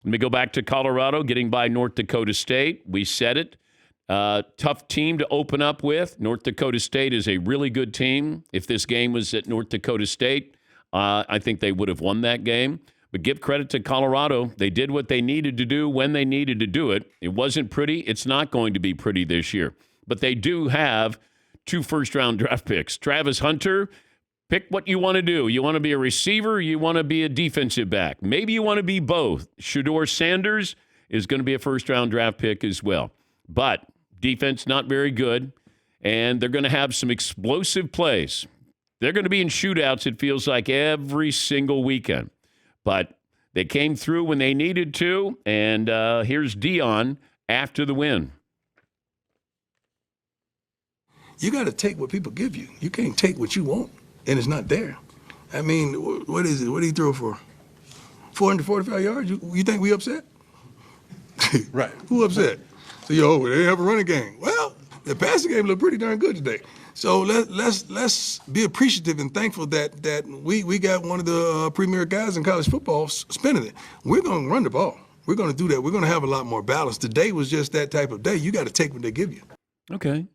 Let me go back to Colorado, getting by North Dakota State. We said it. Tough team to open up with. North Dakota State is a really good team. If this game was at North Dakota State, I think they would have won that game. But give credit to Colorado. They did what they needed to do when they needed to do it. It wasn't pretty. It's not going to be pretty this year. But they do have 2 first-round draft picks. Travis Hunter, pick what you want to do. You want to be a receiver? You want to be a defensive back? Maybe you want to be both. Shedeur Sanders is going to be a first-round draft pick as well. But defense not very good, and they're going to have some explosive plays. They're going to be in shootouts, it feels like, every single weekend. But they came through when they needed to, and here's Deion after the win. You got to take what people give you. You can't take what you want, and it's not there. I mean, what is it? What did he throw for? 445 yards? You think we upset? Right. Who upset? So, they didn't have a running game. Well, the passing game looked pretty darn good today. So let's be appreciative and thankful that we got one of the premier guys in college football spinning it. We're going to run the ball. We're going to do that. We're going to have a lot more balance. Today was just that type of day. You got to take what they give you. Okay.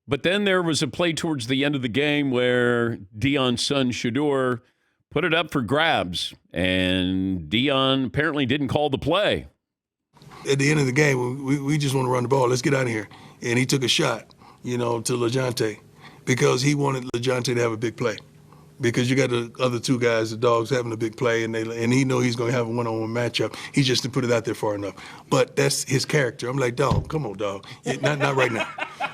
But then there was a play towards the end of the game where Deion's son, Shedeur, put it up for grabs, and Deion apparently didn't call the play. At the end of the game, we just want to run the ball. Let's get out of here. And he took a shot, to LaJohntay, because he wanted LaJohntay to have a big play. Because you got the other 2 guys, the dogs, having a big play, and he know he's going to have a one-on-one matchup. He just didn't put it out there far enough. But that's his character. I'm like, dog, come on, dog. Not right now.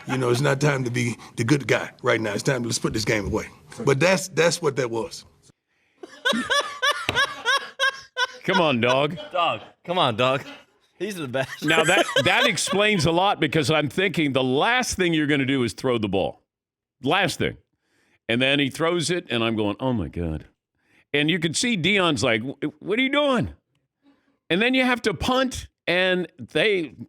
It's not time to be the good guy right now. It's time to let's put this game away. But that's what that was. Come on, dog. Dog, come on, dog. These are the best. Now, that explains a lot, because I'm thinking the last thing you're going to do is throw the ball. Last thing. And then he throws it, and I'm going, oh, my God. And you can see Deion's like, what are you doing? And then you have to punt, and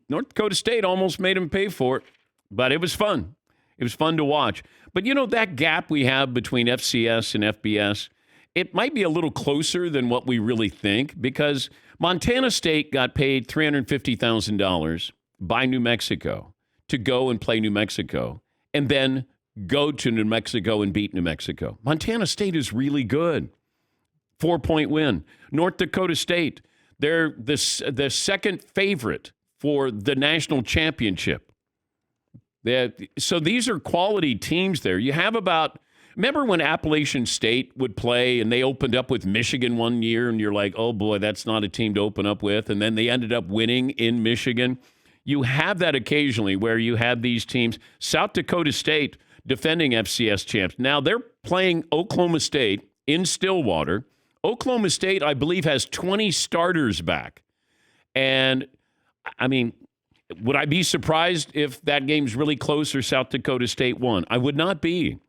North Dakota State almost made him pay for it. But it was fun. It was fun to watch. But, that gap we have between FCS and FBS, it might be a little closer than what we really think, because Montana State got paid $350,000 by New Mexico to go and play New Mexico and then go to New Mexico and beat New Mexico. Montana State is really good. 4-point win. North Dakota State, they're the second favorite for the national championship. So these are quality teams there. You have remember when Appalachian State would play and they opened up with Michigan one year and you're like, oh boy, that's not a team to open up with. And then they ended up winning in Michigan. You have that occasionally where you have these teams. South Dakota State defending FCS champs. Now they're playing Oklahoma State in Stillwater. Oklahoma State, I believe, has 20 starters back. And I mean, would I be surprised if that game's really close or South Dakota State won? I would not be.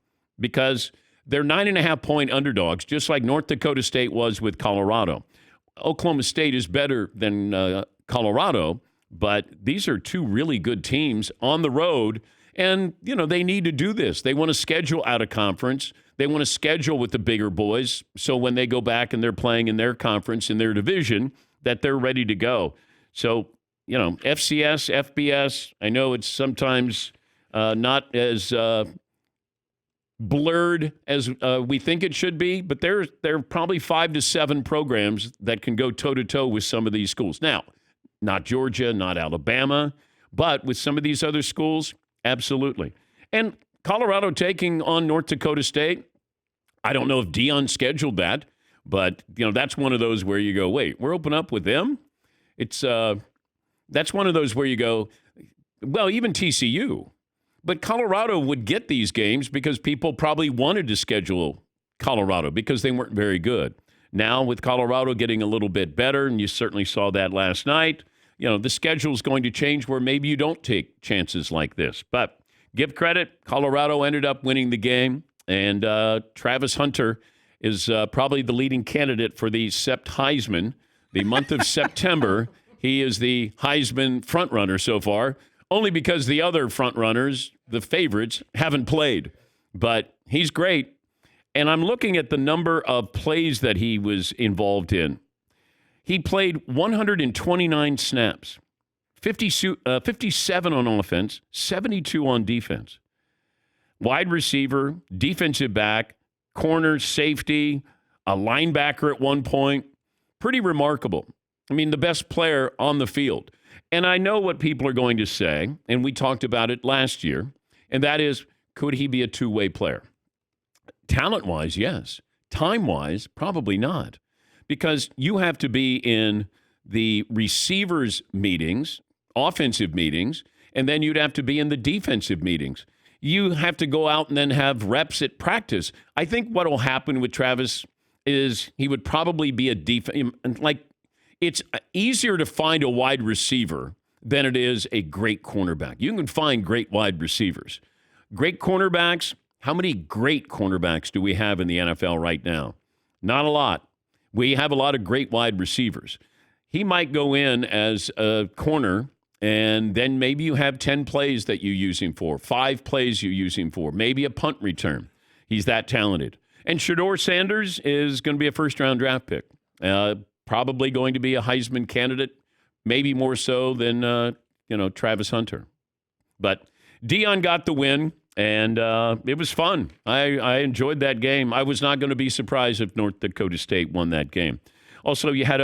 Because they're 9.5-point underdogs, just like North Dakota State was with Colorado. Oklahoma State is better than Colorado, but these are 2 really good teams on the road. And, they need to do this. They want to schedule out of conference. They want to schedule with the bigger boys. So when they go back and they're playing in their conference, in their division, that they're ready to go. So, FCS, FBS, I know it's sometimes not as blurred as we think it should be, but there are probably 5 to 7 programs that can go toe-to-toe with some of these schools. Now, not Georgia, not Alabama, but with some of these other schools, absolutely. And Colorado taking on North Dakota State, I don't know if Deion scheduled that, but, that's one of those where you go, wait, we're open up with them? That's one of those where you go, well, even TCU. But Colorado would get these games because people probably wanted to schedule Colorado because they weren't very good. Now, with Colorado getting a little bit better, and you certainly saw that last night, the schedule is going to change where maybe you don't take chances like this. But give credit, Colorado ended up winning the game, and Travis Hunter is probably the leading candidate for the Heisman. The month of September, he is the Heisman frontrunner so far. Only because the other front runners, the favorites, haven't played. But he's great. And I'm looking at the number of plays that he was involved in. He played 129 snaps, 57 on offense, 72 on defense. Wide receiver, defensive back, corner, safety, a linebacker at one point. Pretty remarkable. I mean, the best player on the field. And I know what people are going to say, and we talked about it last year, and that is, could he be a two-way player? Talent-wise, yes. Time-wise, probably not. Because you have to be in the receivers' meetings, offensive meetings, and then you'd have to be in the defensive meetings. You have to go out and then have reps at practice. I think what will happen with Travis is he would probably be a defense. Like, it's easier to find a wide receiver than it is a great cornerback. You can find great wide receivers. Great cornerbacks, how many great cornerbacks do we have in the NFL right now? Not a lot. We have a lot of great wide receivers. He might go in as a corner, and then maybe you have 10 plays that you use him for, 5 plays you use him for, maybe a punt return. He's that talented. And Shedeur Sanders is going to be a first-round draft pick. Probably going to be a Heisman candidate, maybe more so than, Travis Hunter. But Deion got the win, and it was fun. I enjoyed that game. I was not going to be surprised if North Dakota State won that game. Also, you had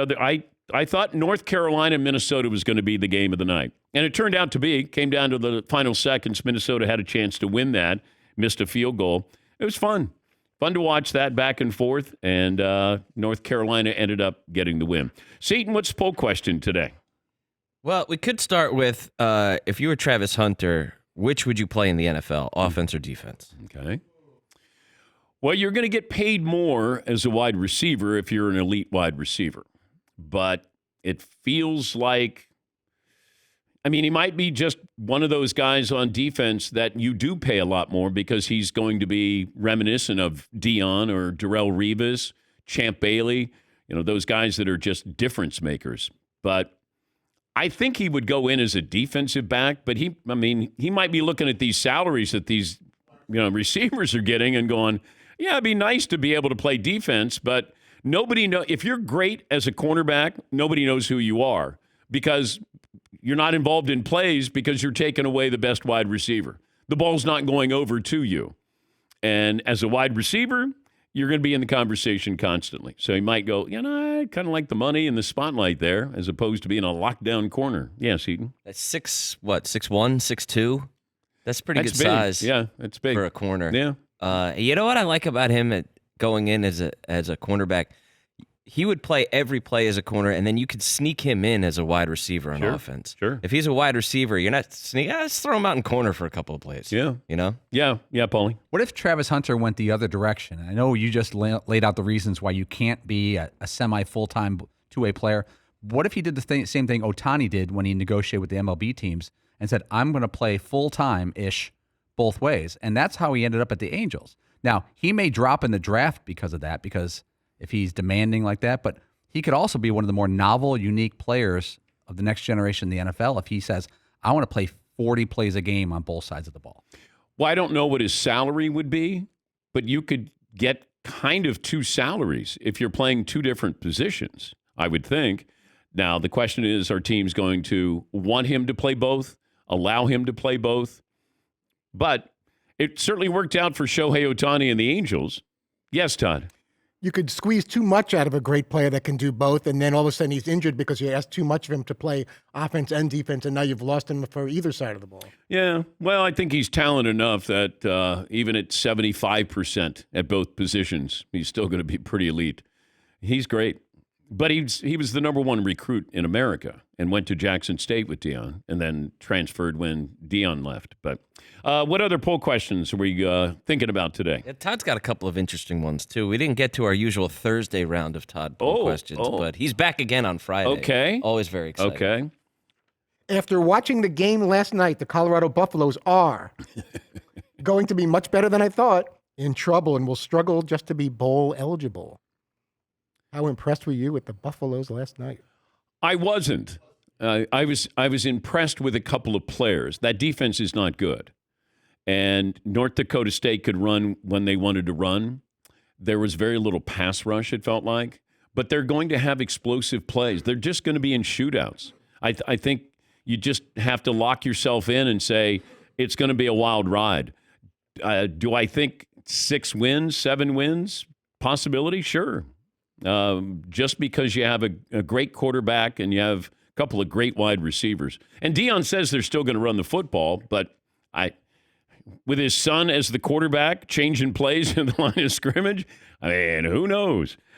I thought North Carolina and Minnesota was going to be the game of the night. And it turned out to be. Came down to the final seconds. Minnesota had a chance to win that. Missed a field goal. It was fun. Fun to watch that back and forth. And North Carolina ended up getting the win. Seton, what's the poll question today? Well, we could start with if you were Travis Hunter, which would you play in the NFL, offense or defense? Okay. Well, you're going to get paid more as a wide receiver if you're an elite wide receiver. But it feels like, he might be just one of those guys on defense that you do pay a lot more because he's going to be reminiscent of Deion or Darrelle Revis, Champ Bailey, those guys that are just difference makers. But I think he would go in as a defensive back, but he might be looking at these salaries that these, receivers are getting and going, yeah, it'd be nice to be able to play defense, but nobody knows. If you're great as a cornerback, nobody knows who you are because you're not involved in plays because you're taking away the best wide receiver. The ball's not going over to you. And as a wide receiver, you're going to be in the conversation constantly. So he might go, I kind of like the money and the spotlight there as opposed to being a lockdown corner. Yes, Eaton. That's 6'1", 6'2"? That's pretty good big. Size. Yeah, that's big. For a corner. Yeah. You know what I like about him going in as a cornerback? He would play every play as a corner, and then you could sneak him in as a wide receiver on offense. Sure. If he's a wide receiver, you're not sneaking. Just throw him out in corner for a couple of plays. Yeah. Yeah, Paulie. What if Travis Hunter went the other direction? I know you just laid out the reasons why you can't be a semi-full-time two-way player. What if he did the same thing Ohtani did when he negotiated with the MLB teams and said, I'm going to play full-time-ish both ways? And that's how he ended up at the Angels. Now, he may drop in the draft because of that, because if he's demanding like that, but he could also be one of the more novel, unique players of the next generation in the NFL if he says, I want to play 40 plays a game on both sides of the ball. Well, I don't know what his salary would be, but you could get kind of 2 salaries if you're playing 2 different positions, I would think. Now, the question is, are teams going to want him to play both, allow him to play both? But it certainly worked out for Shohei Ohtani and the Angels. Yes, Todd. You could squeeze too much out of a great player that can do both, and then all of a sudden he's injured because you asked too much of him to play offense and defense, and now you've lost him for either side of the ball. Yeah, well, I think he's talented enough that even at 75% at both positions, he's still going to be pretty elite. He's great. But he was the number 1 recruit in America and went to Jackson State with Deion and then transferred when Deion left. But what other poll questions are we thinking about today? Yeah, Todd's got a couple of interesting ones, too. We didn't get to our usual Thursday round of Todd poll questions, but he's back again on Friday. Okay. Always very exciting. Okay. After watching the game last night, the Colorado Buffaloes are going to be much better than I thought, in trouble, and will struggle just to be bowl eligible. How impressed were you with the Buffaloes last night? I wasn't. I was impressed with a couple of players. That defense is not good. And North Dakota State could run when they wanted to run. There was very little pass rush, it felt like. but they're going to have explosive plays. They're just going to be in shootouts. I think you just have to lock yourself in and say it's going to be a wild ride. Do I think 6 wins, 7 wins? Possibility? Sure. Just because you have a great quarterback and you have a couple of great wide receivers. And Deion says they're still going to run the football, but with his son as the quarterback, changing plays in the line of scrimmage, I mean, who knows?